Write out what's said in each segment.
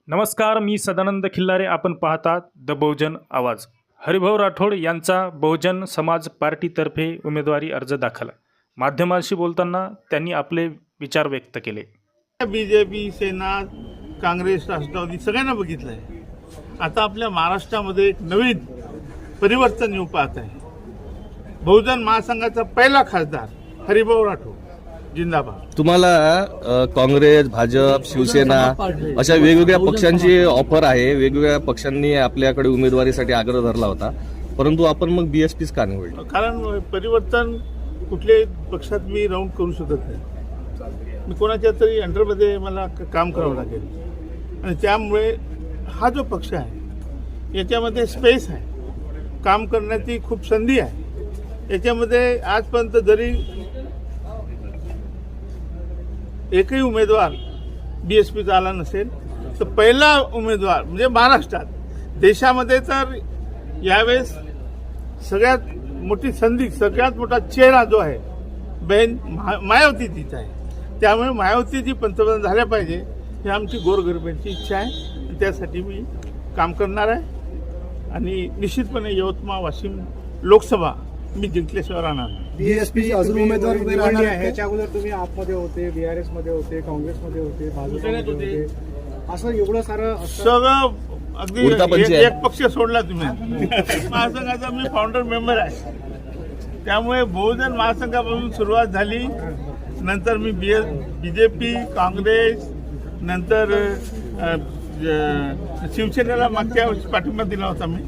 नमस्कार, मी सदानंद खिल्लारे. आपण पाहतात द बहुजन आवाज. हरिभाऊ राठोड यांचा बहुजन समाज पार्टीतर्फे उमेदवारी अर्ज दाखल. माध्यमांशी बोलताना त्यांनी आपले विचार व्यक्त केले. बीजेपी, सेना, काँग्रेस, राष्ट्रवादी सगळ्यांना बघितलंय. आता आपल्या महाराष्ट्रामध्ये एक नवीन परिवर्तन येऊ पाहत आहे. बहुजन महासंघाचा पहिला खासदार हरिभाऊ राठोड जिंदाबाद. तुम्हाला काँग्रेस, भाजप, शिवसेना अशा वेगवेगळ्या पक्षांची ऑफर आहे. वेगवेगळ्या पक्षांनी आपल्याकडे उमेदवारीसाठी आग्रह धरला होता, परंतु आपण मग बीएसपीच का निवडलं? कारण परिवर्तन कुठल्याही पक्षात मी राऊंड करू शकत नाही. मी कोणाच्या तरी अंडरमध्ये मला काम करावं लागेल आणि त्यामुळे हा जो पक्ष आहे याच्यामध्ये स्पेस आहे, काम करण्याची खूप संधी आहे. याच्यामध्ये आजपर्यंत जरी एकही उमेदवार बीएसपीचा आला नसेल तर पहिला उमेदवार म्हणजे महाराष्ट्रात, देशामध्ये तर यावेळेस सगळ्यात मोठी संधी, सगळ्यात मोठा चेहरा जो आहे बहीण मायावतीजीचा आहे. त्यामुळे मायावतीजी पंतप्रधान झाल्या पाहिजे ही आमची गोरगरिबांची इच्छा आहे आणि त्यासाठी मी काम करणार आहे आणि निश्चितपणे यवतमाळ, वाशिम लोकसभा मी जिंकल्याशिवाय राहणार. बीएसपी अजून उमेदवार उभे राहणार आहे. त्याच्या अगोदर तुम्ही आपमध्ये होते, बीआरएस मध्ये होते, काँग्रेसमध्ये होते, भाजपमध्ये होते, असं एवढं सारं सगळं अगदी एक पक्ष सोडला तुम्ही. महासंघाचा मी फाउंडर मेंबर आहे. त्यामुळे बहुजन महासंघापासून सुरुवात झाली. नंतर मी बीजेपी, काँग्रेस, नंतर शिवसेनेला मागच्या वर्षी पाठिंबा दिला होता मी.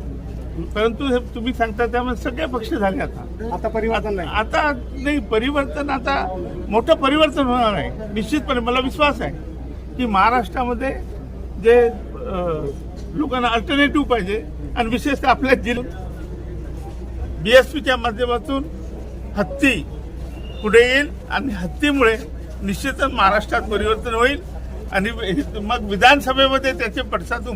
परंतु हे तुम्ही सांगता त्यामुळे सगळे पक्ष झाले. आता परिवर्तन नाही. आता नाही, परिवर्तन आता मोठं परिवर्तन होणार आहे निश्चितपणे. मला विश्वास आहे की महाराष्ट्रामध्ये जे लोकांना अल्टरनेटिव्ह पाहिजे आणि विशेषतः आपल्या जिल्ह्यात बीएसपीच्या माध्यमातून हत्ती पुढे येईल आणि हत्तीमुळे निश्चितच महाराष्ट्रात परिवर्तन होईल आणि मग विधानसभेमध्ये त्याचे पडसाद उमटतील.